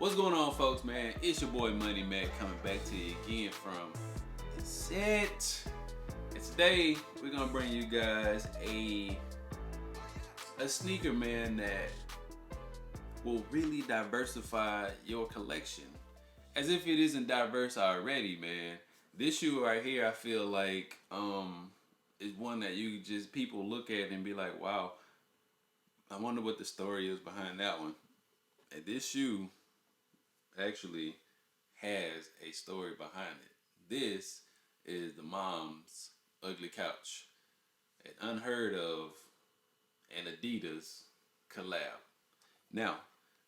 What's going on, folks, man? It's your boy Money Mac coming back to you again from the set. And today we're gonna bring you guys a sneaker, man, that will really diversify your collection. As if it isn't diverse already, man. This shoe right here, I feel like is one that you just people look at and be like, wow, I wonder what the story is behind that one. And this shoe actually has a story behind it. This is the mom's ugly couch, an unheard of and Adidas collab. Now,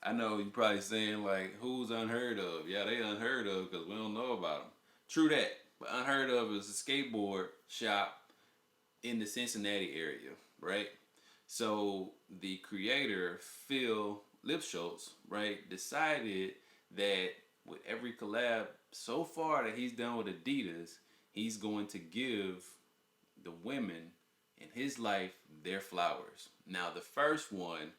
I know you're probably saying like, who's unheard of? Yeah, they unheard of because we don't know about them. True that, but unheard of is a skateboard shop in the Cincinnati area, right? So the creator, Phil Lipschultz, right, decided that with every collab so far that he's done with Adidas, he's going to give the women in his life their flowers. Now, the first one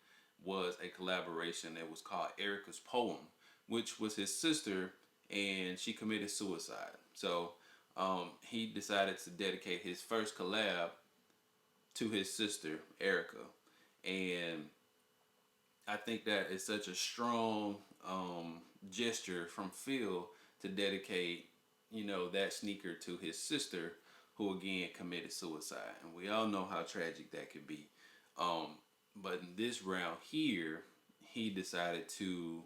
was a collaboration that was called Erica's Poem, which was his sister, and she committed suicide. So he decided to dedicate his first collab to his sister, Erica. And I think that is such a strong gesture from Phil to dedicate, that sneaker to his sister, who again committed suicide. And we all know how tragic that could be. But in this round here, he decided to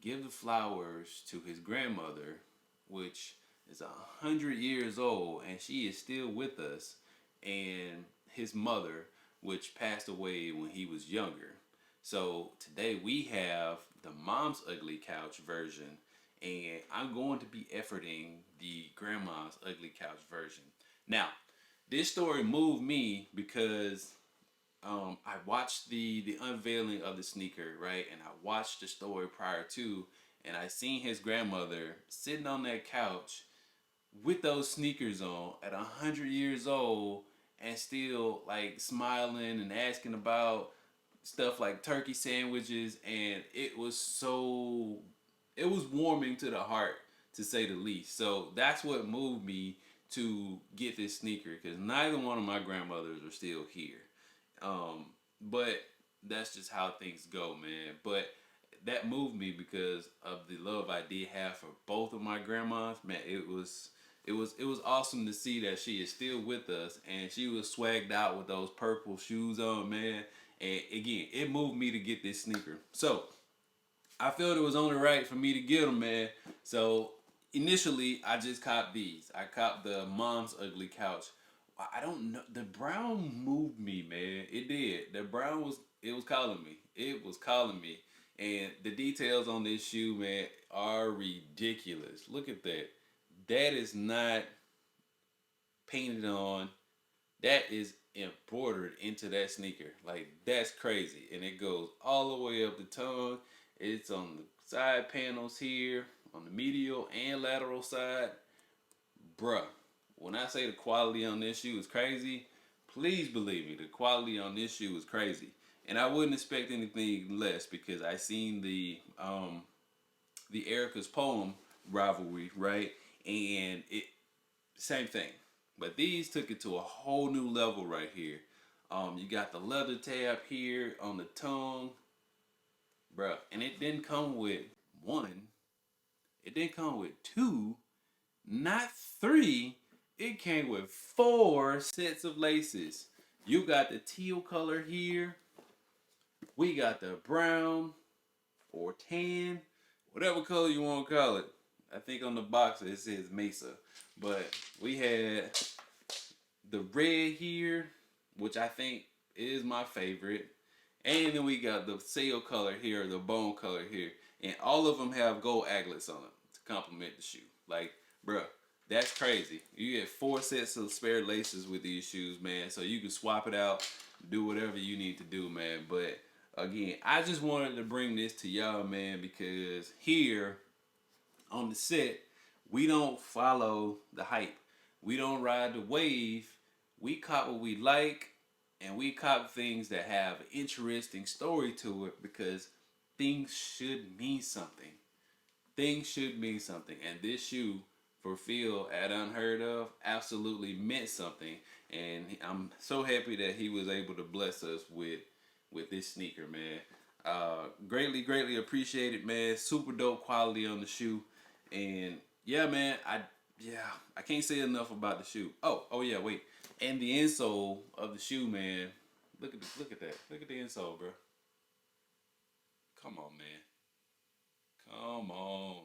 give the flowers to his grandmother, which is 100 years old, and she is still with us, and his mother, which passed away when he was younger. So today we have the mom's ugly couch version, and I'm going to be efforting the grandma's ugly couch version. Now, this story moved me because I watched the unveiling of the sneaker, right? And I watched the story prior to, and I seen his grandmother sitting on that couch with those sneakers on at 100 years old and still like smiling and asking about stuff like turkey sandwiches, and it was warming to the heart, to say the least. So that's what moved me to get this sneaker, because neither one of my grandmothers are still here. But that's just how things go, man. But that moved me because of the love I did have for both of my grandmas. Man, it was awesome to see that she is still with us, and she was swagged out with those purple shoes on, man. And again, it moved me to get this sneaker. So I felt it was only right for me to get them, man. So initially, I just copped these. I copped the mom's ugly couch. I don't know. The brown moved me, man. It did. The brown it was calling me. It was calling me. And the details on this shoe, man, are ridiculous. Look at that. That is not painted on. That is embroidered into that sneaker. Like, that's crazy. And it goes all the way up the tongue. It's on the side panels here, on the medial and lateral side. Bruh, when I say the quality on this shoe is crazy, please believe me, the quality on this shoe is crazy. And I wouldn't expect anything less, because I seen the Erica's Poem rivalry, right? And it same thing. But these took it to a whole new level right here. You got the leather tab here on the tongue, bruh. And it didn't come with one. It didn't come with two, not three. It came with four sets of laces. You got the teal color here. We got the brown or tan, whatever color you want to call it. I think on the box it says Mesa. But we had the red here, which I think is my favorite. And then we got the sail color here, the bone color here. And all of them have gold aglets on them to complement the shoe. Like, bruh, that's crazy. You get four sets of spare laces with these shoes, man. So you can swap it out, do whatever you need to do, man. But again, I just wanted to bring this to y'all, man, because here on the set, we don't follow the hype. We don't ride the wave. We cop what we like, and we cop things that have an interesting story to it, because things should mean something. things should mean something. And this shoe for Phil at Unheard Of absolutely meant something. And I'm so happy that he was able to bless us with this sneaker, man. Greatly appreciated, man. Super dope quality on the shoe. And yeah, man, I can't say enough about the shoe. Oh yeah, wait. And the insole of the shoe, man. Look at that. Look at the insole, bro. Come on, man. Come on.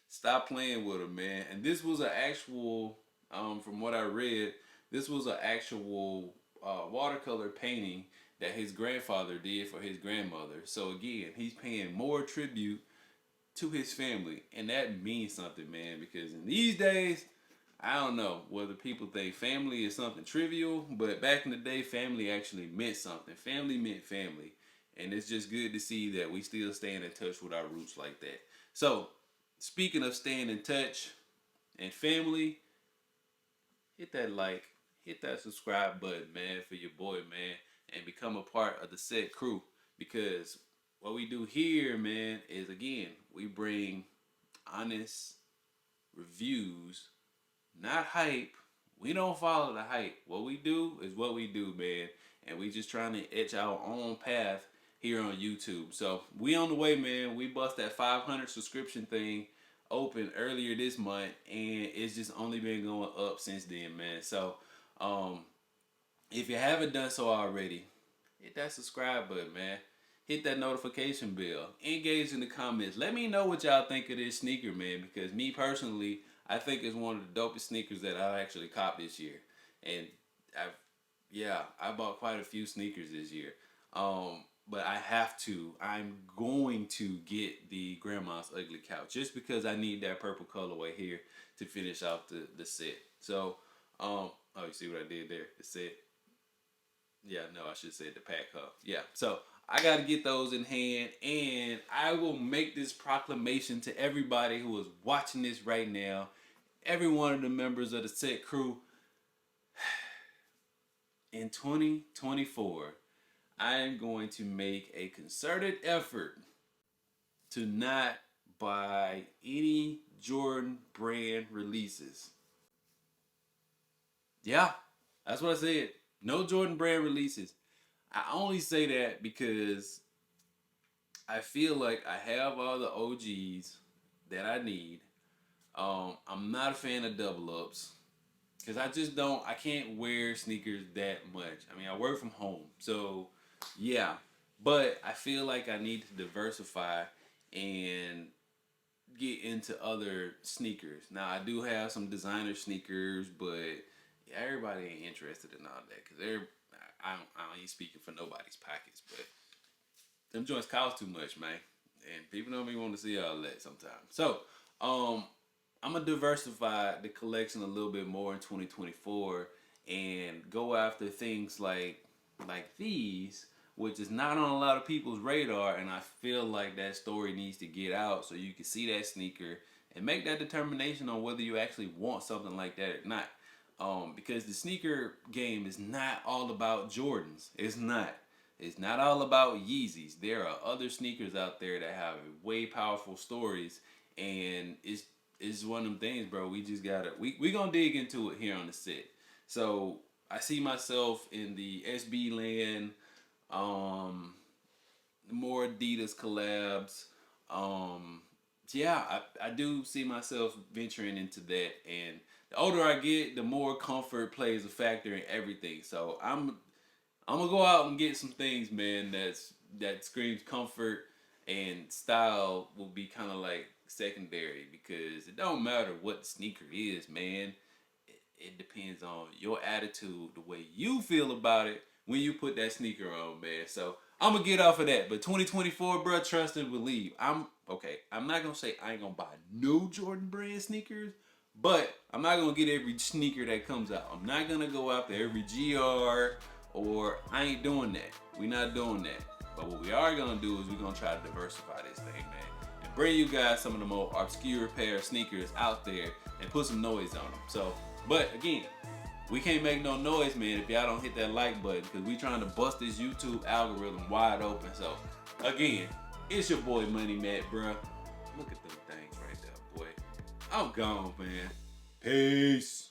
Stop playing with him, man. And this was an actual, from what I read, this was an actual watercolor painting that his grandfather did for his grandmother. So again, he's paying more tribute to his family, and that means something, man. Because in these days, I don't know whether people think family is something trivial, but back in the day, family actually meant something. Family meant family. And it's just good to see that we still staying in touch with our roots like that. So, speaking of staying in touch and family, hit that like, hit that subscribe button, man, for your boy, man, and become a part of the set crew. Because what we do here, man, is again, we bring honest reviews, not hype. We don't follow the hype. What we do is what we do, man. And we just trying to etch our own path here on YouTube. So we on the way, man. We bust that 500 subscription thing open earlier this month, and it's just only been going up since then, man. So if you haven't done so already, hit that subscribe button, man. Hit that notification bell. Engage in the comments. Let me know what y'all think of this sneaker, man. Because me personally, I think it's one of the dopest sneakers that I actually copped this year. And I bought quite a few sneakers this year. But I'm going to get the Grandma's Ugly Couch just because I need that purple colorway here to finish off the set. So, oh, you see what I did there? The set. Yeah, no, I should say the pack, huh? Yeah, so I got to get those in hand, and I will make this proclamation to everybody who is watching this right now, every one of the members of the set crew. In 2024, I am going to make a concerted effort to not buy any Jordan brand releases. Yeah, that's what I said. No Jordan brand releases. I only say that because I feel like I have all the OGs that I need. I'm not a fan of double ups. Because I can't wear sneakers that much. I mean, I work from home. So, yeah. But I feel like I need to diversify and get into other sneakers. Now, I do have some designer sneakers, but everybody ain't interested in all that. Because I ain't speaking for nobody's pockets, but them joints cost too much, man. And people don't even want to see all that sometimes. So, I'm gonna diversify the collection a little bit more in 2024 and go after things like these, which is not on a lot of people's radar, and I feel like that story needs to get out so you can see that sneaker and make that determination on whether you actually want something like that or not. Because the sneaker game is not all about Jordans. It's not. It's not all about Yeezys. There are other sneakers out there that have way powerful stories, and it's one of them things, bro. We just gotta we gonna dig into it here on the set. So I see myself in the SB land, more Adidas collabs. I do see myself venturing into that, and the older I get, the more comfort plays a factor in everything. So I'm gonna go out and get some things, man. That screams comfort, and style will be kind of like secondary, because it don't matter what the sneaker is, man. It depends on your attitude, the way you feel about it when you put that sneaker on, man. So I'm gonna get off of that. But 2024, bro, trust and believe. I'm not gonna say I ain't gonna buy no Jordan brand sneakers, but I'm not gonna get every sneaker that comes out. I'm not gonna go after every GR, or I ain't doing that. We're not doing that. But what we are gonna do is we're gonna try to diversify this thing, man, and bring you guys some of the more obscure pair of sneakers out there and put some noise on them. So, but again, we can't make no noise, man, if y'all don't hit that like button, because we trying to bust this YouTube algorithm wide open. So, again, it's your boy Money Matt, bruh. Look at them things right I'm gone, man. Peace.